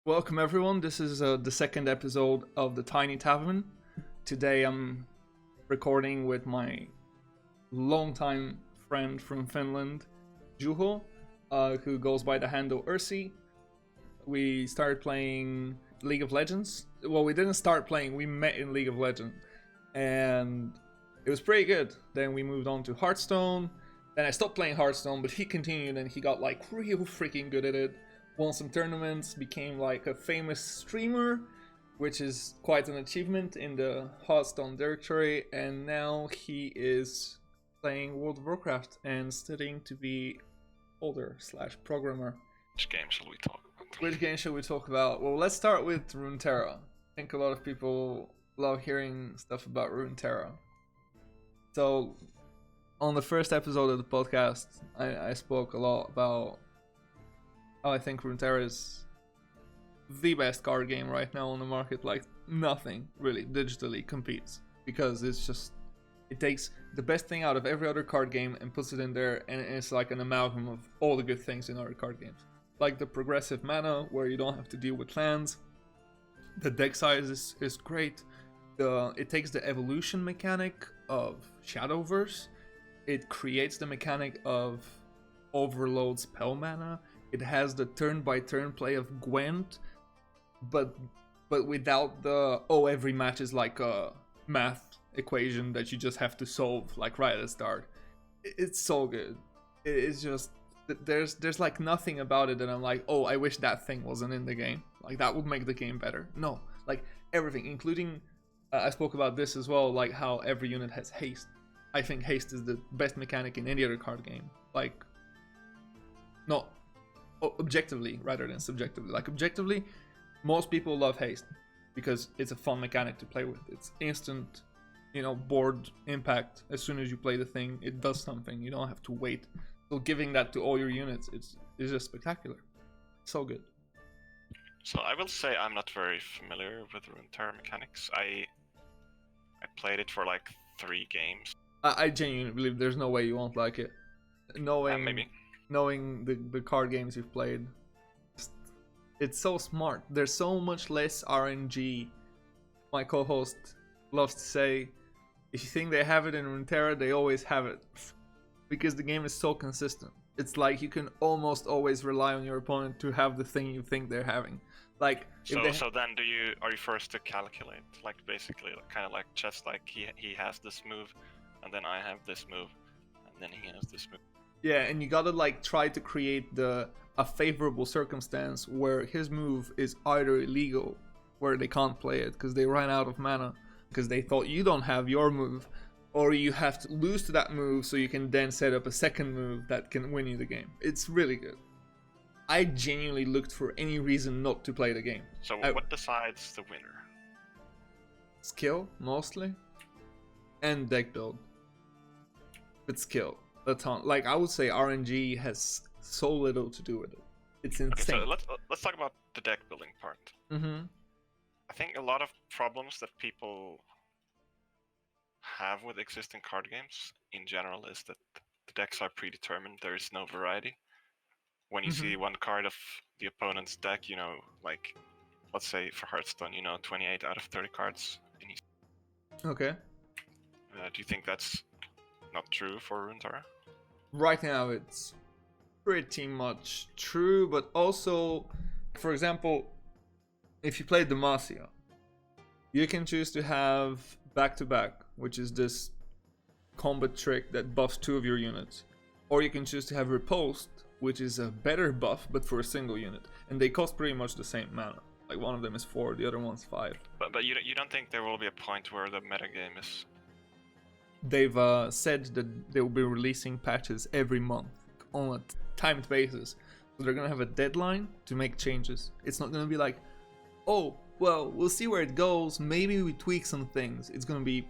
Welcome everyone, this is the second episode of the Tiny Tavern. Today I'm recording with my longtime friend from Finland, Juho, who goes by the handle Ersee. We started playing League of Legends. Well, we didn't start playing, we met in League of Legends. And it was pretty good. Then we moved on to Hearthstone. Then I stopped playing Hearthstone, but he continued and he got like real freaking good at it. Won some tournaments, became like a famous streamer, which is quite an achievement in the Hearthstone directory, and now he is playing World of Warcraft and studying to be older/programmer. Which game shall we talk about? Which game should we talk about? Well, let's start with Runeterra. I think a lot of people love hearing stuff about Runeterra. So, on the first episode of the podcast, I spoke a lot about I think Runeterra is the best card game right now on the market. Like, nothing really digitally competes, because it takes the best thing out of every other card game and puts it in there, and it's like an amalgam of all the good things in other card games. Like the progressive mana, where you don't have to deal with lands. The deck size is great. It takes the evolution mechanic of Shadowverse. It creates the mechanic of overload spell mana. It has the turn-by-turn play of Gwent, but without the every match is like a math equation that you just have to solve like right at the start. It's so good. It's just there's like nothing about it that I'm like, oh, I wish that thing wasn't in the game. Like that would make the game better. No, like everything, including I spoke about this as well, like how every unit has haste. I think haste is the best mechanic in any other card game. Like, no. Objectively rather than subjectively. Like objectively, most people love haste because it's a fun mechanic to play with. It's instant, board impact. As soon as you play the thing, it does something. You don't have to wait. So giving that to all your units, it's just spectacular. So good. So I will say I'm not very familiar with Runeterra mechanics. I played it for like 3 games. I genuinely believe there's no way you won't like it. Maybe. Knowing the card games you've played, it's so smart. There's so much less RNG. My co-host loves to say, if you think they have it in Runeterra, they always have it, because the game is so consistent. It's like you can almost always rely on your opponent to have the thing you think they're having. Like so then are you forced to calculate, like basically kind of like chess, like he has this move and then I have this move and then he has this move. Yeah, and you gotta like try to create a favorable circumstance where his move is either illegal, where they can't play it because they ran out of mana because they thought you don't have your move, or you have to lose to that move so you can then set up a second move that can win you the game. It's really good. I genuinely looked for any reason not to play the game. So what decides the winner? Skill, mostly, and deck build. But skill. A ton. Like, I would say RNG has so little to do with it. It's insane. Okay, so let's talk about the deck building part. I think a lot of problems that people have with existing card games in general is that the decks are predetermined. There is no variety. When you see one card of the opponent's deck, like, let's say for Hearthstone, 28 out of 30 cards in each. Okay. Do you think that's not true for Runeterra? Right now it's pretty much true, but also, for example, if you play Demacia, you can choose to have back-to-back, which is this combat trick that buffs 2 of your units, or you can choose to have Riposte, which is a better buff but for a single unit, and they cost pretty much the same mana. Like, one of them is 4, the other one's 5. But you don't think there will be a point where the metagame is... They've said that they will be releasing patches every month on a timed basis. So they're going to have a deadline to make changes. It's not going to be like, oh, well, we'll see where it goes. Maybe we tweak some things. It's going to be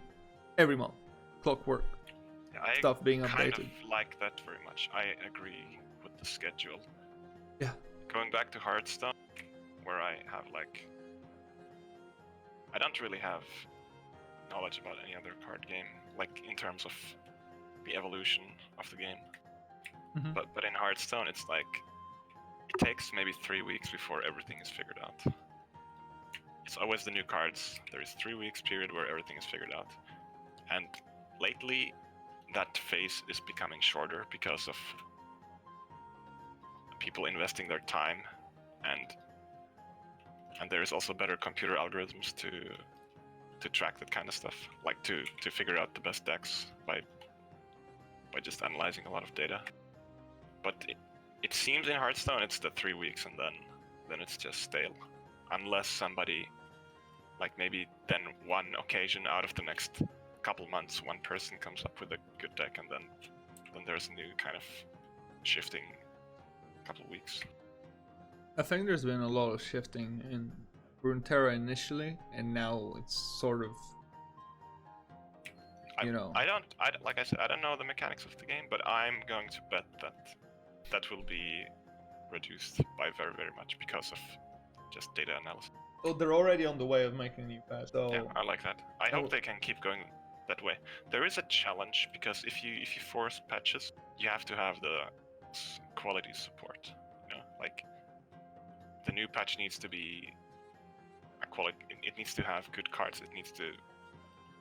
every month. Clockwork. Yeah, stuff being updated. I kind of like that very much. I agree with the schedule. Yeah. Going back to Hearthstone, where I have like... I don't really have knowledge about any other card game, like in terms of the evolution of the game. But in Hearthstone, it's like it takes maybe 3 weeks before everything is figured out. It's always the new cards. There is 3 weeks period where everything is figured out. And lately, that phase is becoming shorter because of people investing their time, and there is also better computer algorithms to track that kind of stuff, like to figure out the best decks by just analyzing a lot of data. But it seems in Hearthstone it's the 3 weeks, and then it's just stale, unless somebody, like maybe then one occasion out of the next couple months, one person comes up with a good deck, and then there's a new kind of shifting couple weeks. I think there's been a lot of shifting in Runeterra initially, and now it's sort of, I like I said, I don't know the mechanics of the game, but I'm going to bet that will be reduced by very, very much because of just data analysis. Well, they're already on the way of making new patch, so yeah, I like that. I hope they can keep going that way. There is a challenge because if you force patches, you have to have the quality support. You know, like the new patch needs to be a quality. It needs to have good cards. It needs to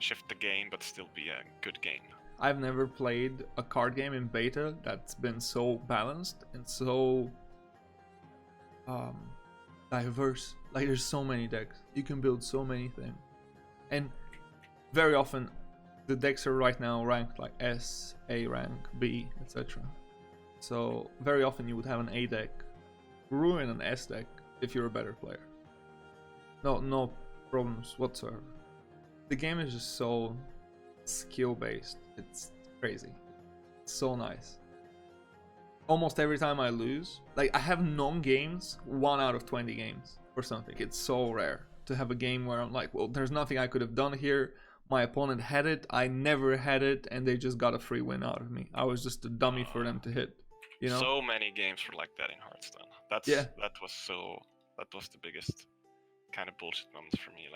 shift the game, but still be a good game. I've never played a card game in beta that's been so balanced and so diverse. Like, there's so many decks. You can build so many things, and very often the decks are right now ranked like S, A rank, B, etc. So very often you would have an A deck ruin an S deck if you're a better player. No problems whatsoever. The game is just so skill based. It's crazy. It's so nice. Almost every time I lose, like I have non-games 1 out of 20 games or something. It's so rare to have a game where I'm like, well, there's nothing I could have done here. My opponent had it, I never had it, and they just got a free win out of me. I was just a dummy for them to hit. You know? So many games were like that in Hearthstone. That was the biggest kind of bullshit moments for me.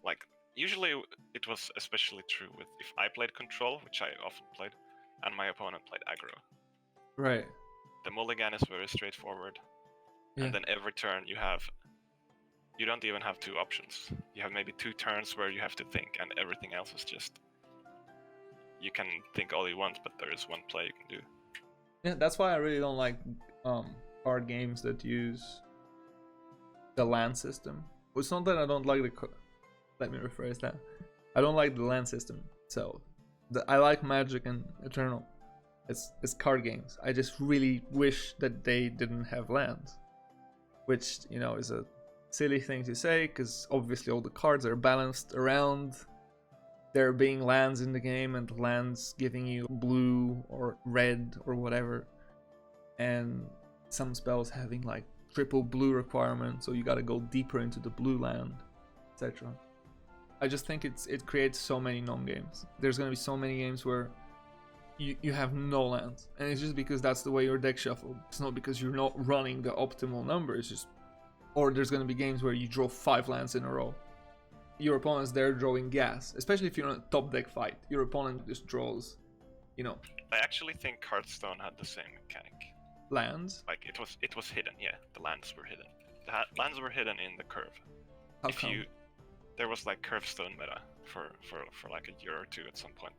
Like usually it was especially true with if I played control, which I often played, and my opponent played aggro. Right. The mulligan is very straightforward, and then every turn you don't even have 2 options. You have maybe 2 turns where you have to think, and everything else is just, you can think all you want, but there is one play you can do. Yeah, that's why I really don't like card games that use the land system. It's not that I don't like let me rephrase that. I don't like the land system. So I like Magic and Eternal. It's card games. I just really wish that they didn't have lands, which, you know, is a silly thing to say because obviously all the cards are balanced around there being lands in the game, and lands giving you blue or red or whatever, and some spells having like triple blue requirements, so you got to go deeper into the blue land, etc. I just think it creates so many non-games. There's going to be so many games where you have no lands, and it's just because that's the way your deck shuffled. It's not because you're not running the optimal number. It's just, or there's going to be games where you draw 5 lands in a row. Your opponent's there drawing gas, especially if you're in a top deck fight. Your opponent just draws, you know. I actually think Hearthstone had the same mechanic. Lands? Like it was hidden. Yeah, the lands were hidden. The lands were hidden in the curve. How come? There was like Curvestone meta for like a year or 2 at some point.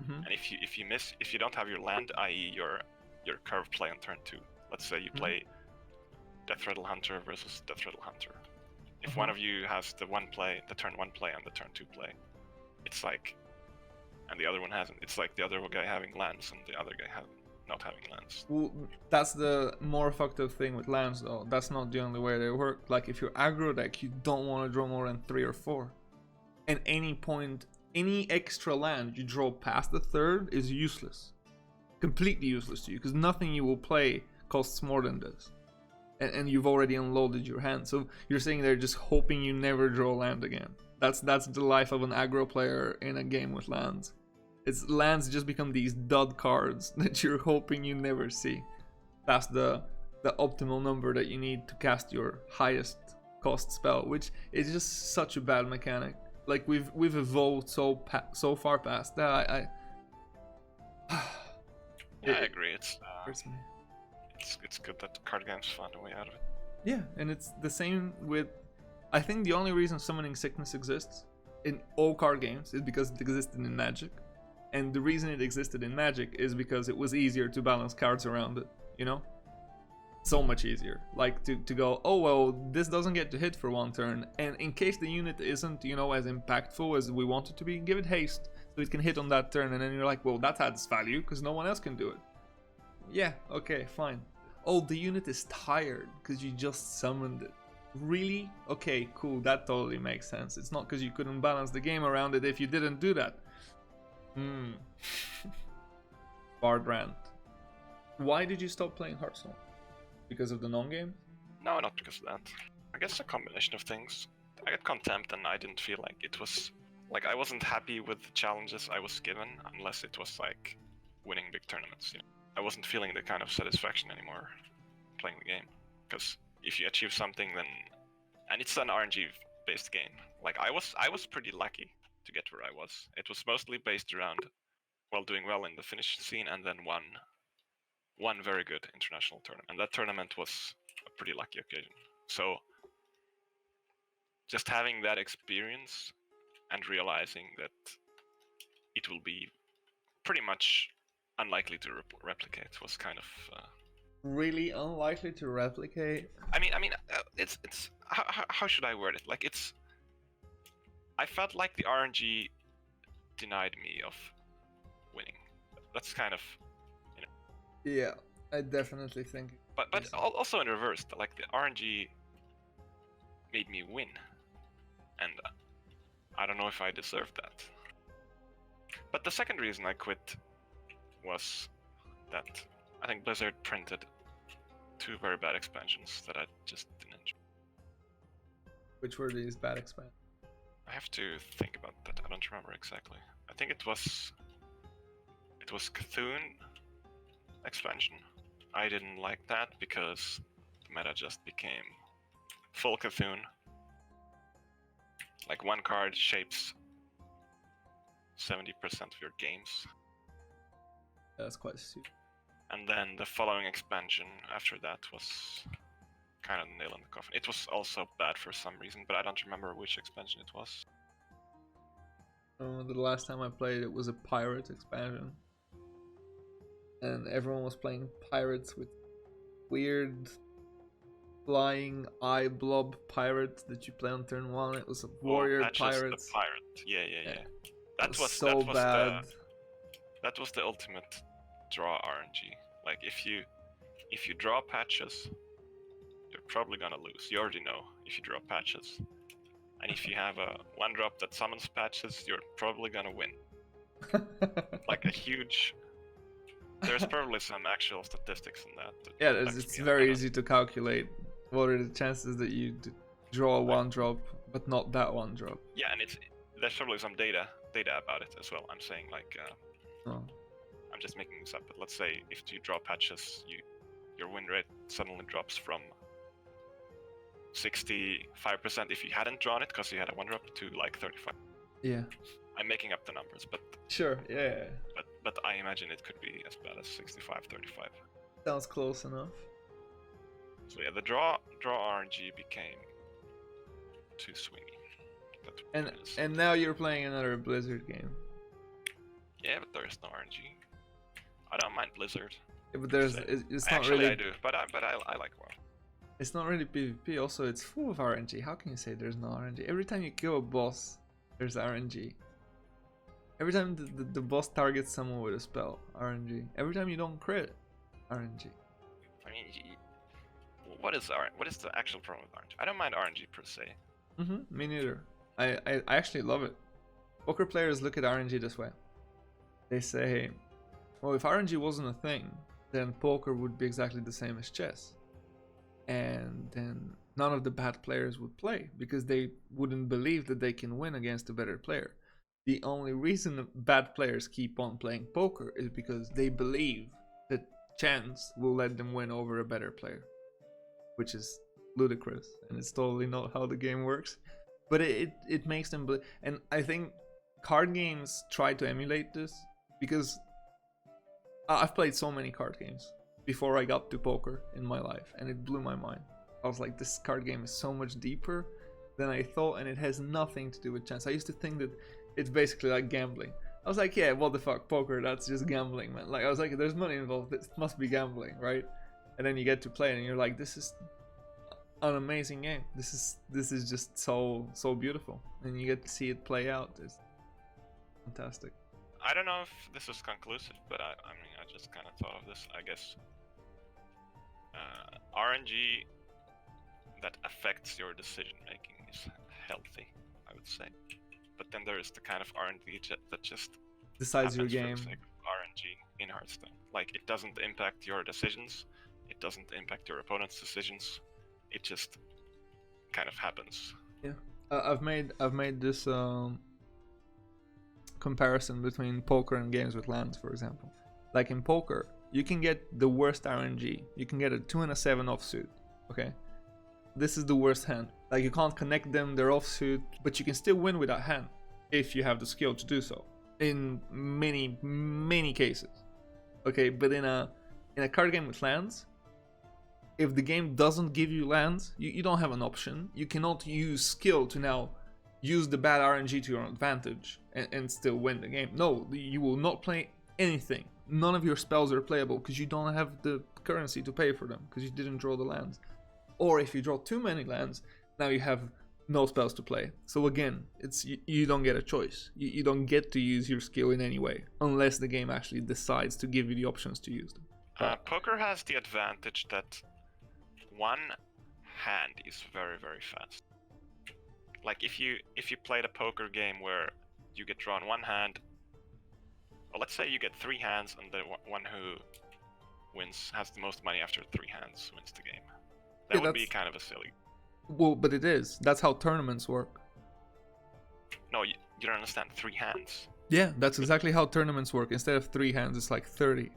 Mm-hmm. And if you don't have your land, i.e. your curve play on turn 2. Let's say you play Death Rattle Hunter versus Death Rattle Hunter. If one of you has the turn 1 play and the turn 2 play, it's like, and the other one hasn't. It's like the other guy having lands and the other guy not having lands. Well, that's the more fucked up thing with lands, though. That's not the only way they work. Like, if you're aggro deck, you don't want to draw more than 3 or 4. At any point, any extra land you draw past the 3rd is useless. Completely useless to you, because nothing you will play costs more than this. And you've already unloaded your hand, so you're sitting there just hoping you never draw land again. That's the life of an aggro player in a game with lands. It's lands just become these dud cards that you're hoping you never see. That's the optimal number that you need to cast your highest cost spell, which is just such a bad mechanic. Like we've evolved so far past that. I agree. It's hurts me. it's good that card games find a way out of it. Yeah, and it's the same with. I think the only reason Summoning Sickness exists in all card games is because it existed in Magic, and the reason it existed in Magic is because it was easier to balance cards around it. You know, so much easier. Like to go, oh well, this doesn't get to hit for one turn, and in case the unit isn't, you know, as impactful as we want it to be, give it haste so it can hit on that turn, and then you're like, well, that adds value because no one else can do it. Yeah, okay, fine. Oh, the unit is tired because you just summoned it. Really? Okay, cool, that totally makes sense. It's not because you couldn't balance the game around it if you didn't do that. Bard rant. Why did you stop playing Hearthstone? Because of the non-game? No, not because of that. I guess a combination of things. I got contempt and I didn't feel like it was... Like, I wasn't happy with the challenges I was given unless it was like winning big tournaments, you know? I wasn't feeling the kind of satisfaction anymore playing the game. Because if you achieve something, then... And it's an RNG-based game. Like, I was pretty lucky to get where I was. It was mostly based around, well, doing well in the Finnish scene and then one very good international tournament. And that tournament was a pretty lucky occasion. So, just having that experience and realizing that it will be pretty much unlikely to replicate was kind of... Really unlikely to replicate? I mean, it's how should I word it? Like, it's... I felt like the RNG denied me of winning. That's kind of, you know... Yeah, I definitely think... But also in reverse, like, the RNG made me win. And I don't know if I deserved that. But the second reason I quit was that I think Blizzard printed 2 very bad expansions that I just didn't enjoy. Which were these bad expansions? I have to think about that. I don't remember exactly. I think it was Cthulhu expansion. I didn't like that because the meta just became full Cthulhu. Like, one card shapes 70% of your games. That's quite stupid. And then the following expansion after that was kind of nail in the coffin. It was also bad for some reason, but I don't remember which expansion it was. The last time I played it was a pirate expansion. And everyone was playing pirates with weird flying eye blob pirate that you play on turn 1. It was a warrior pirate. The pirate. Yeah. That was so bad. That was the ultimate draw RNG. Like, if you draw patches, you're probably gonna lose. You already know if you draw patches. And if you have a 1-drop that summons patches, you're probably gonna win. Like a huge... There's probably some actual statistics in that. Yeah, it's very easy to calculate. What are the chances that you draw a 1-drop, but not that 1-drop? Yeah, and there's probably some data about it as well. I'm saying, like, I'm just making this up, but let's say if you draw patches, your win rate suddenly drops from 65% if you hadn't drawn it because you had a 1-drop to like 35. Yeah. I'm making up the numbers, but sure, yeah. But I imagine it could be as bad as 65, 35. Sounds close enough. So yeah, the draw RNG became too swingy. And now you're playing another Blizzard game. Yeah, but there's no RNG. I don't mind Blizzard. Yeah, but it's not Actually, really... I do, but I like WoW. It's not really PvP. Also, it's full of RNG. How can you say there's no RNG? Every time you kill a boss, there's RNG. Every time the boss targets someone with a spell, RNG. Every time you don't crit, RNG. I mean, what is the actual problem with RNG? I don't mind RNG per se. Me neither. I actually love it. Poker players look at RNG this way. They say, well, if RNG wasn't a thing, then poker would be exactly the same as chess. And then none of the bad players would play because they wouldn't believe that they can win against a better player. The only reason bad players keep on playing poker is because they believe that chance will let them win over a better player, which is ludicrous, and it's totally not how the game works. But it makes them believe. And I think card games try to emulate this because I've played so many card games. before I got to poker in my life, and it blew my mind. I was like, this card game is so much deeper than I thought, and it has nothing to do with chance. I used to think that it's basically like gambling. I was like, yeah, what the fuck, poker, that's just gambling, man. Like, I was like, there's money involved, it must be gambling, right? And then you get to play it and you're like, this is an amazing game. This is just so beautiful, and you get to see it play out. It's fantastic. I don't know if this is conclusive, but I mean, I just kind of thought of this. I guess RNG that affects your decision making is healthy, I would say. But then there is the kind of RNG that just decides your game. For the sake of RNG in Hearthstone. Like, it doesn't impact your decisions. It doesn't impact your opponent's decisions. It just kind of happens. Yeah, I've made this comparison between poker and games with lands, for example. Like in poker, you can get the worst RNG. You can get a 2 and a 7 offsuit. Okay, this is the worst hand. Like, you can't connect them, they're offsuit, but you can still win with that hand if you have the skill to do so. In many cases. Okay, but in a card game with lands, if the game doesn't give you lands, you don't have an option. You cannot use skill to now use the bad RNG to your advantage and still win the game. No, you will not play anything. None of your spells are playable because you don't have the currency to pay for them because you didn't draw the lands. Or if you draw too many lands, now you have no spells to play. So again, it's you don't get a choice. You don't get to use your skill in any way unless the game actually decides to give you the options to use them. Poker has the advantage that one hand is very, very fast. Like, if you played a poker game where you get drawn one hand, or let's say you get 3 hands and the one who wins has the most money after 3 hands wins the game. That would be kind of a silly. Well, but it is. That's how tournaments work. No, you don't understand. 3 hands. Yeah, that's exactly how tournaments work. Instead of 3 hands, it's like 30.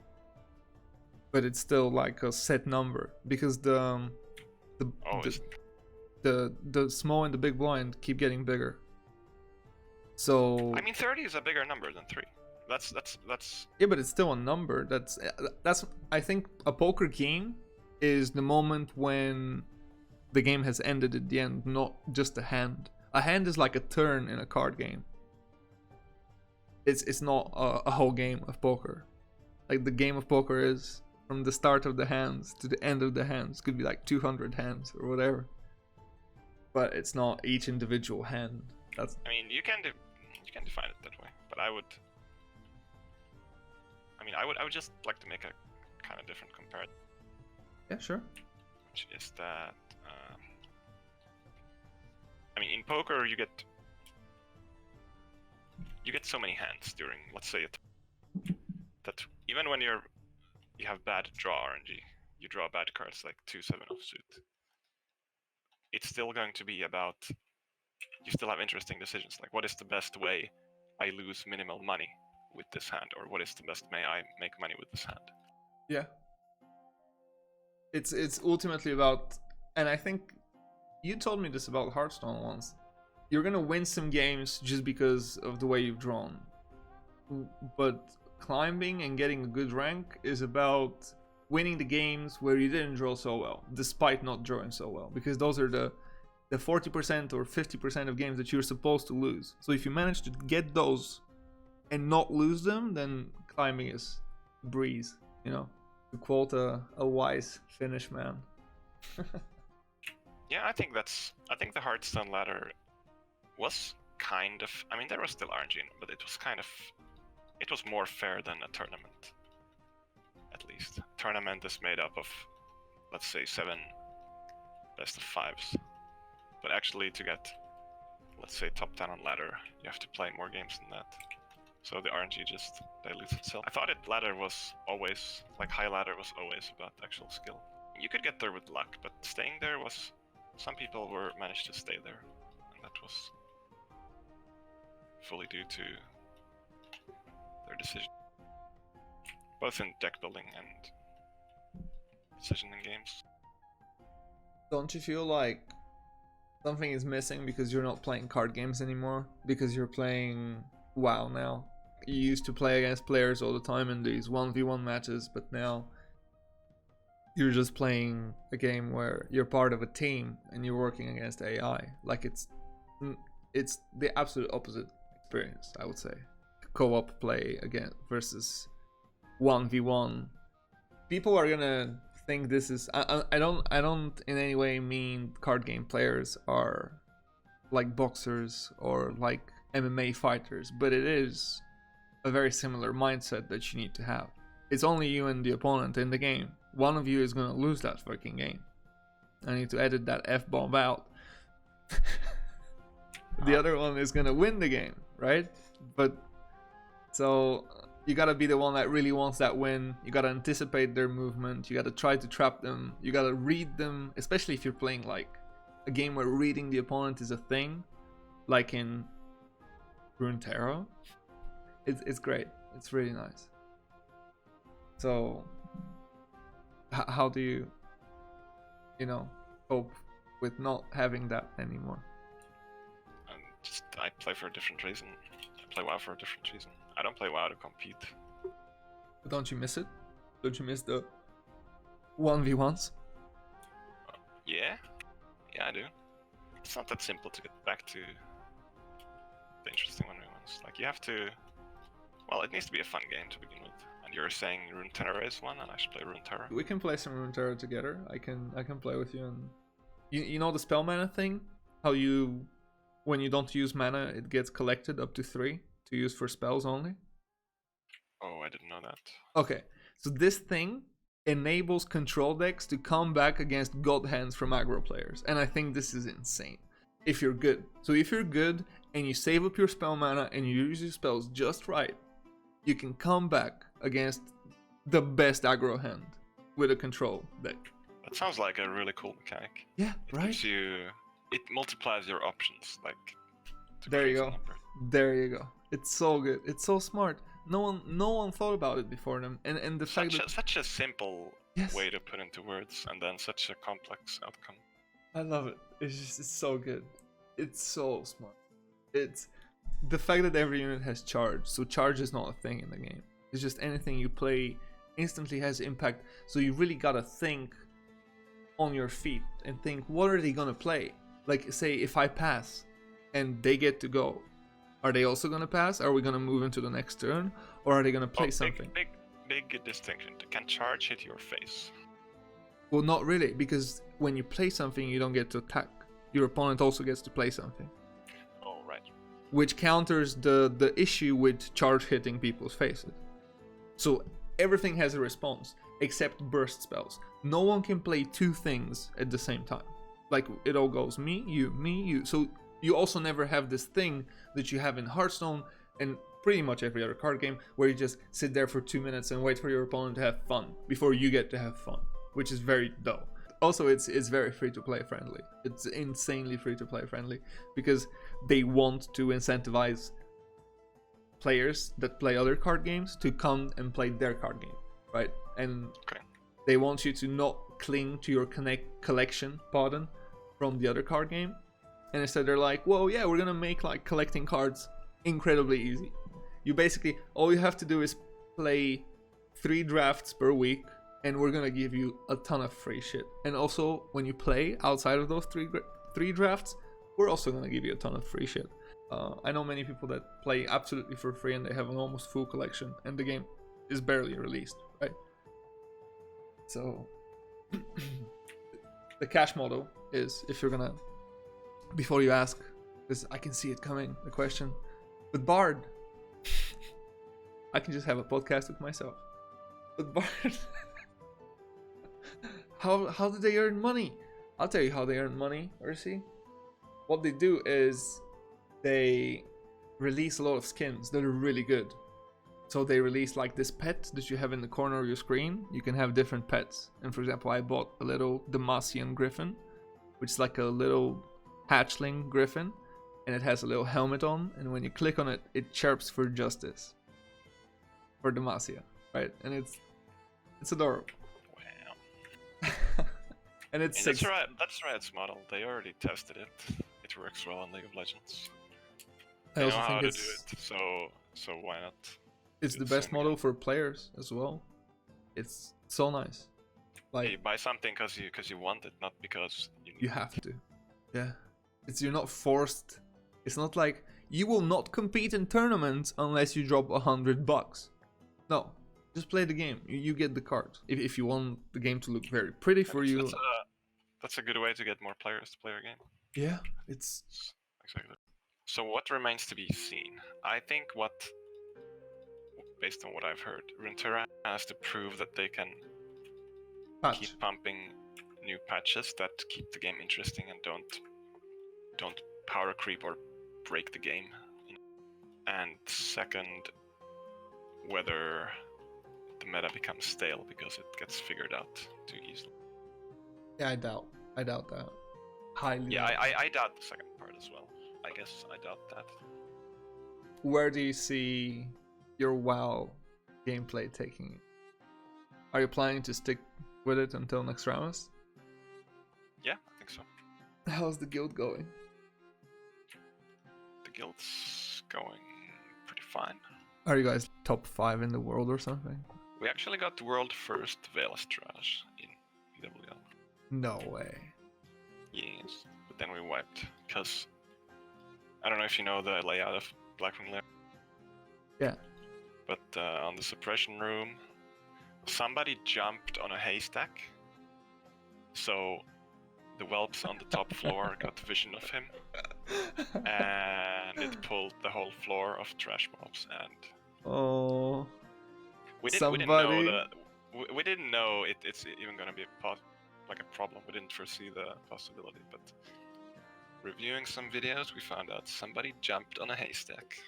But it's still like a set number because the small and the big blind keep getting bigger. So I mean, 30 is a bigger number than 3. That's yeah, but it's still a number. That's I think a poker game is the moment when the game has ended at the end, not just a hand. A hand is like a turn in a card game. It's not a whole game of poker. Like, the game of poker is from the start of the hands to the end of the hands. Could be like 200 hands or whatever. But it's not each individual hand. That's. I mean, you can define it that way, but I would just like to make a kind of different comparison. Yeah, sure. Which is that, I mean, in poker you get so many hands during, let's say, that even when you have bad draw RNG, you draw bad cards like 2-7 offsuit. It's still going to be about, you still have interesting decisions, like what is the best way I lose minimal money with this hand, or what is the best way I make money with this hand. Yeah. It's ultimately about, and I think you told me this about Hearthstone once. You're gonna win some games just because of the way you've drawn. But climbing and getting a good rank is about winning the games where you didn't draw so well, despite not drawing so well. Because those are the 40% or 50% of games that you're supposed to lose. So if you manage to get those and not lose them, then climbing is a breeze, you know? To quote a wise Finnish man. Yeah, I think the Hearthstone ladder was kind of, I mean, there was still RNG, but it was more fair than a tournament. At least. Tournament is made up of, let's say, 7 best of 5s. But actually, to get, let's say, top 10 on ladder, you have to play more games than that. So the RNG just dilutes itself. I thought ladder was always, like, high ladder was always about actual skill. You could get there with luck, but staying there was, some people managed to stay there, and that was fully due to their decision. Both in deck building and decision in games. Don't you feel like something is missing because you're not playing card games anymore? Because you're playing WoW now? You used to play against players all the time in these 1v1 matches, but now you're just playing a game where you're part of a team and you're working against AI. Like it's the absolute opposite experience, I would say. Co-op play again versus 1v1. People are gonna think this is I don't in any way mean card game players are like boxers or like MMA fighters, but it is a very similar mindset that you need to have. It's only you and the opponent in the game. One of you is gonna lose that fucking game. I need to edit that F-bomb out. The other one is gonna win the game, right? But so you gotta be the one that really wants that win. You gotta anticipate their movement. You gotta try to trap them. You gotta read them, especially if you're playing like a game where reading the opponent is a thing, like in Runeterra. It's great. It's really nice. So how do you cope with not having that anymore? I play for a different reason. I play WoW for a different reason. I don't play WoW to compete. But don't you miss it? Don't you miss the 1v1s? Yeah, I do. It's not that simple to get back to the interesting 1v1s. Like you have to. Well, it needs to be a fun game to begin with. And you're saying Runeterra is one, and I should play Runeterra. We can play some Runeterra together. I can play with you. And you know the spell mana thing? How when you don't use mana, it gets collected up to 3 to use for spells only. Oh, I didn't know that. Okay, so this thing enables control decks to come back against god hands from aggro players, and I think this is insane. If you're good, so if you're good and you save up your spell mana and you use your spells just right, you can come back against the best aggro hand with a control deck. That sounds like a really cool mechanic. Yeah, right. It multiplies your options, like. There you go. There you go. It's so good. It's so smart. No one thought about it before them, and the fact that such a simple way to put into words, and then such a complex outcome. I love it. It's so good. It's so smart. It's the fact that every unit has charge. So charge is not a thing in the game. It's just anything you play instantly has impact. So you really gotta think on your feet and think, what are they gonna play? Like, say if I pass and they get to go, are they also gonna pass? Are we gonna move into the next turn, or are they gonna play something? Big distinction. Can charge hit your face? Well, not really, because when you play something, you don't get to attack. Your opponent also gets to play something. Oh, right. Which counters the issue with charge hitting people's faces. So everything has a response except burst spells. No one can play 2 things at the same time. Like it all goes me, you. So you also never have this thing that you have in Hearthstone and pretty much every other card game where you just sit there for 2 minutes and wait for your opponent to have fun before you get to have fun, which is very dull. Also, it's very free-to-play friendly. It's insanely free-to-play friendly because they want to incentivize players that play other card games to come and play their card game, right? And they want you to not cling to your collection, from the other card game. And instead they're like, whoa, yeah, we're gonna make like collecting cards incredibly easy. You basically, all you have to do is play 3 drafts per week, and we're gonna give you a ton of free shit. And also, when you play outside of those 3 drafts, we're also gonna give you a ton of free shit. I know many people that play absolutely for free and they have an almost full collection, and the game is barely released, right? So, the cash model is, if you're gonna, before you ask, because I can see it coming, the question, with Bard, I can just have a podcast with myself. With Bard, how do they earn money? I'll tell you how they earn money, Ersee. What they do is they release a lot of skins that are really good. So they release like this pet that you have in the corner of your screen. You can have different pets. And for example, I bought a little Demacian Griffin, which is like a little hatchling griffin, and it has a little helmet on, and when you click on it, it chirps for justice. For Demacia, right? And it's adorable. Wow. And it's that's Riot's model. They already tested it. It works well in League of Legends. They know how to do it, so why not? It's the best model for players as well. It's so nice. Like you buy something because you want it, not because you need you have to. Yeah. You're not forced. It's not like you will not compete in tournaments unless you drop $100. No. Just play the game. You get the card. If you want the game to look very pretty for you. That's a good way to get more players to play your game. Yeah, it's exactly. So what remains to be seen? I think based on what I've heard, Runeterra has to prove that they can keep pumping new patches that keep the game interesting and don't power creep or break the game. And second, whether the meta becomes stale because it gets figured out too easily. Yeah, I doubt that. Highly. Yeah, I doubt the second part as well. I guess I doubt that. Where do you see your WoW gameplay taking you? Are you planning to stick with it until next round? Yeah, I think so. How's the guild going? The guild's going pretty fine. Are you guys top 5 in the world or something? We actually got the world first Velas trash in PWL. No way. Yes, but then we wiped because I don't know if you know the layout of Blackroom Lair. Yeah. But on the suppression room, somebody jumped on a haystack, so the whelps on the top floor got vision of him, and it pulled the whole floor of trash mobs. And we didn't know it's even gonna be a problem. We didn't foresee the possibility, but reviewing some videos, we found out somebody jumped on a haystack,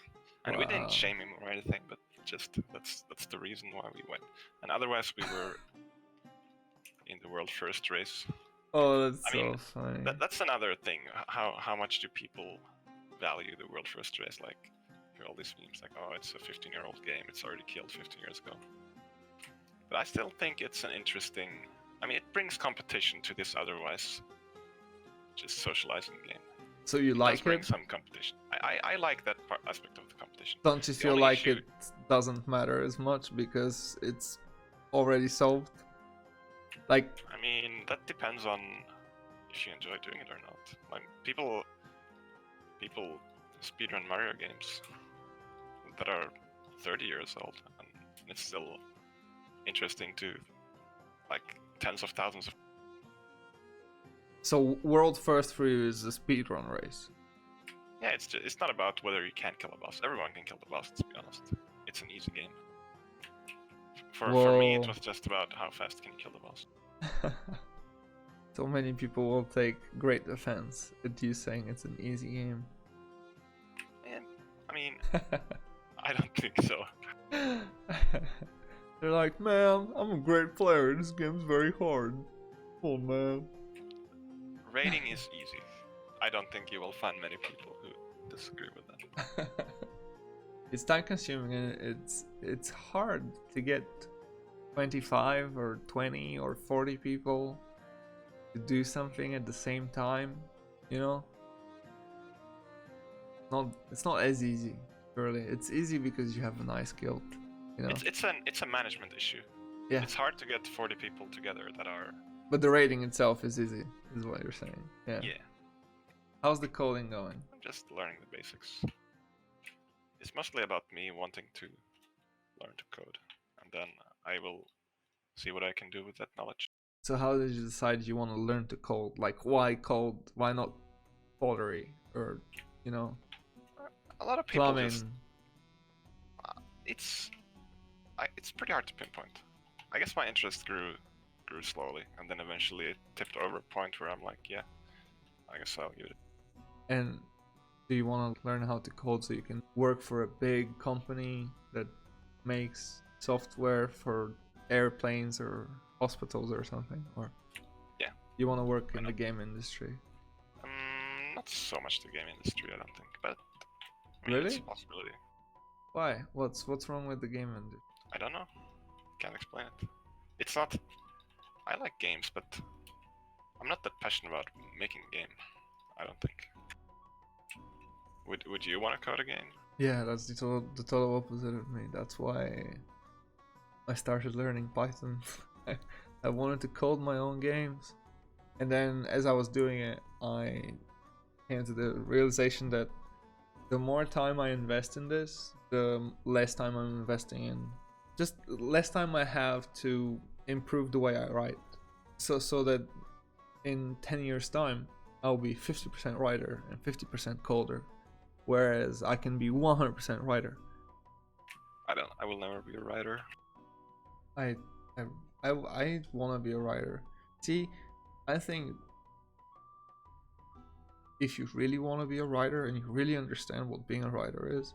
and we didn't shame him or anything, but just that's the reason why we went. And otherwise, we were in the world first race. Oh, that's so funny. That's another thing. How much do people value the world first race? Like, hear all these memes like, oh, it's a 15-year-old game. It's already killed 15 years ago. But I still think it's an interesting. I mean, it brings competition to this otherwise just socializing game. So you like it? Bring some competition. I like that aspect of the competition. Don't you feel like it doesn't matter as much because it's already solved? Like, I mean, that depends on if you enjoy doing it or not. Like people speedrun Mario games that are 30 years old, and it's still interesting to like tens of thousands of. So world first for you is a speedrun race. Yeah, it's not about whether you can kill a boss. Everyone can kill the boss, to be honest. It's an easy game. For me, it was just about how fast can you kill the boss. So many people will take great offense at you saying it's an easy game. Man, I mean, I don't think so. They're like, man, I'm a great player. This game's very hard. Oh man. Raiding is easy. I don't think you will find many people who disagree with that. It's time consuming and it's hard to get 25 or 20 or 40 people to do something at the same time, you know? It's not as easy, really. It's easy because you have a nice guild, you know? It's a management issue. Yeah. It's hard to get 40 people together that are. But the raiding itself is easy, is what you're saying. Yeah. Yeah. How's the coding going? I'm just learning the basics. It's mostly about me wanting to learn to code, and then I will see what I can do with that knowledge. So how did you decide you want to learn to code? Like, why code? Why not pottery? Or, you know, a lot of people plumbing? It's pretty hard to pinpoint. I guess my interest grew slowly, and then eventually it tipped over a point where I'm like, yeah, I guess I'll give it. And do you want to learn how to code so you can work for a big company that makes software for airplanes or hospitals or something? Or yeah, you want to work in the game industry? Not so much the game industry, I don't think, but I mean, really? It's a possibility. Why? What's wrong with the game industry? I don't know. Can't explain it. It's not. I like games, but I'm not that passionate about making a game. I don't think. Would you want to code a game? Yeah, that's the total opposite of me. That's why I started learning Python. I wanted to code my own games. And then as I was doing it, I came to the realization that the more time I invest in this, the less time I'm investing in, just less time I have to improve the way I write. So that in 10 years time, I'll be 50% writer and 50% coder, whereas I can be 100% writer. I will never be a writer. I want to be a writer. See, I think if you really want to be a writer and you really understand what being a writer is,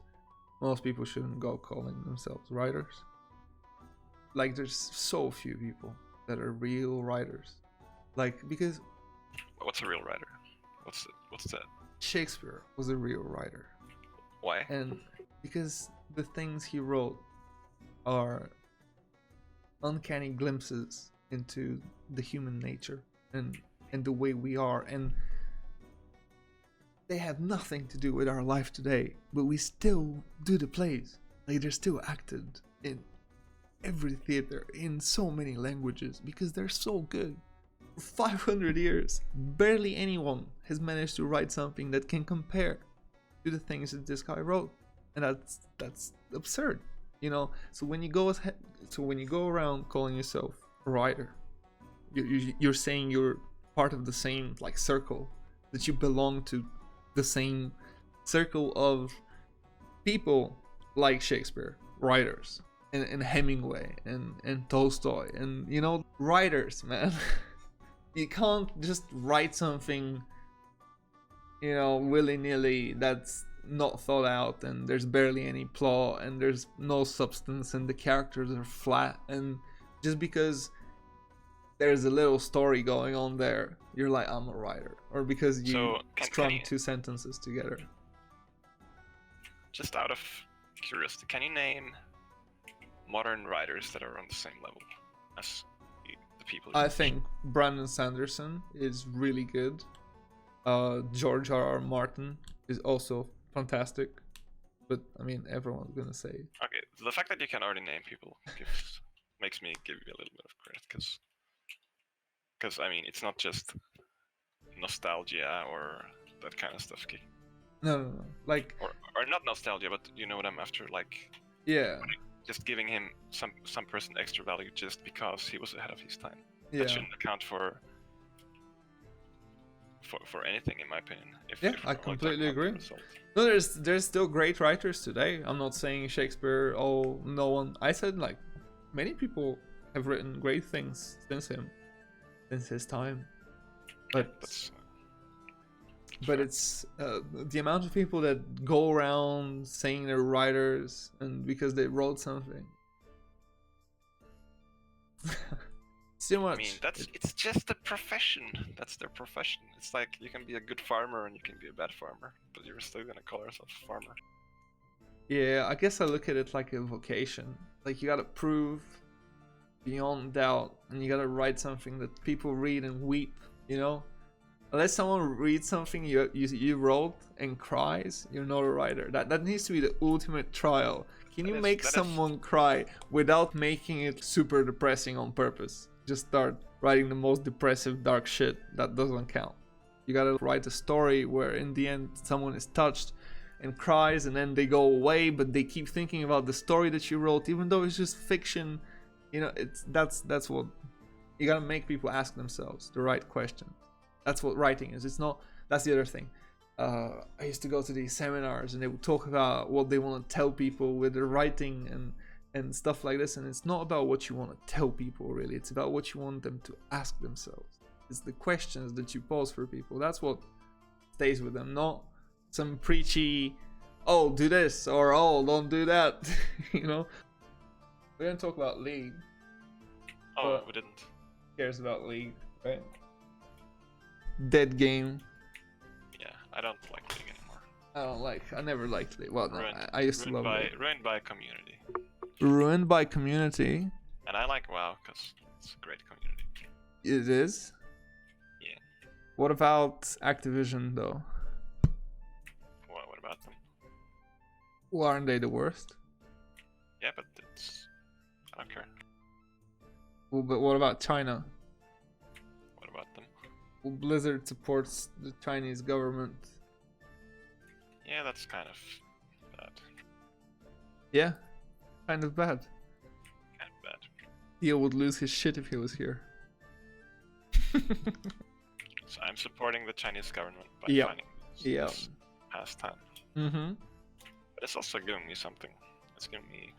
most people shouldn't go calling themselves writers. Like, there's so few people that are real writers. Like, because What's a real writer? What's that? Shakespeare was a real writer. Why? And because the things he wrote are uncanny glimpses into the human nature and the way we are, and they have nothing to do with our life today, but we still do the plays. Like, they're still acted in every theater in so many languages because they're so good. For 500 years, barely anyone has managed to write something that can compare to the things that this guy wrote, and that's absurd, you know. So when you go around calling yourself a writer, you're saying you're part of the same like circle, that you belong to the same circle of people like Shakespeare, writers, and Hemingway and Tolstoy, and you know, writers, man. You can't just write something, you know, willy-nilly that's not thought out, and there's barely any plot, and there's no substance, and the characters are flat, and just because there's a little story going on there, you're like, I'm a writer. Or because you strung two sentences together. Just out of curiosity, can you name modern writers that are on the same level as the people? I think Brandon Sanderson is really good. George R.R. Martin is also fantastic. But, I mean, everyone's gonna say... Okay, the fact that you can already name people makes me give you a little bit of credit, because I mean, it's not just nostalgia or that kind of stuff. No. Like, or not nostalgia, but you know what I'm after. Like, yeah, just giving him some person extra value just because he was ahead of his time. Yeah. That shouldn't account for anything, in my opinion. I completely agree. No, there's still great writers today. I'm not saying Shakespeare. Oh, no one. I said, like, many people have written great things since his time, but it's the amount of people that go around saying they're writers and because they wrote something. It's too much. I mean, it's just a profession. That's their profession. It's like you can be a good farmer and you can be a bad farmer, but you're still gonna call yourself a farmer. Yeah, I guess I look at it like a vocation. Like, you gotta prove beyond doubt, and you gotta write something that people read and weep, you know. Unless someone reads something you wrote and cries, you're not a writer. That needs to be the ultimate trial. Can you make someone cry without making it super depressing on purpose? Just start writing the most depressive, dark shit. That doesn't count. You gotta write a story where in the end someone is touched and cries, and then they go away, but they keep thinking about the story that you wrote, even though it's just fiction. You know, that's what you gotta make people ask themselves the right questions. That's what writing is. It's not. That's the other thing. I used to go to these seminars, and they would talk about what they want to tell people with their writing and stuff like this. And it's not about what you want to tell people, really. It's about what you want them to ask themselves. It's the questions that you pose for people. That's what stays with them. Not some preachy, oh, do this, or oh, don't do that. You know. We're gonna talk about League. Oh, we didn't. Who cares about League, right? Dead game. Yeah, I don't like League anymore. I never liked League. Well, no, I used to love it. Ruined by community. Ruined by community. And I like WoW because it's a great community. It is? Yeah. What about Activision, though? What about them? Well, aren't they the worst? Yeah, but I don't care. Well, but what about China? What about them? Well, Blizzard supports the Chinese government. Yeah, that's kind of bad. Yeah, kind of bad. Kind of bad. Theo would lose his shit if he was here. So I'm supporting the Chinese government by finding this pastime. Mm-hmm. But it's also giving me something. It's giving me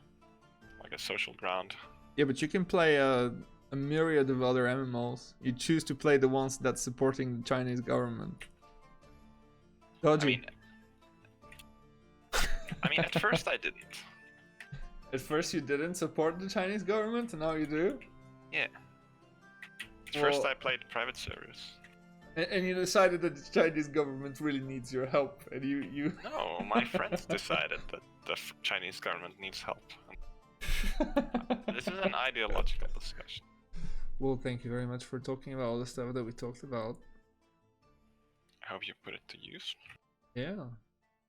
like a social ground. Yeah, but you can play a myriad of other MMOs. You choose to play the ones that's supporting the Chinese government. Dodgy. I mean, at first I didn't. At first you didn't support the Chinese government, and now you do? Yeah. At first I played private servers. And you decided that the Chinese government really needs your help, and you... No, my friends decided that the Chinese government needs help. This is an ideological discussion. Well, thank you very much for talking about all the stuff that we talked about. I hope you put it to use. Yeah.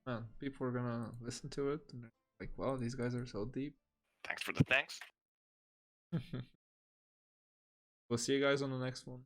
Man, people are gonna listen to it, and they're like, wow, these guys are so deep. Thanks for the thanks. We'll see you guys on the next one.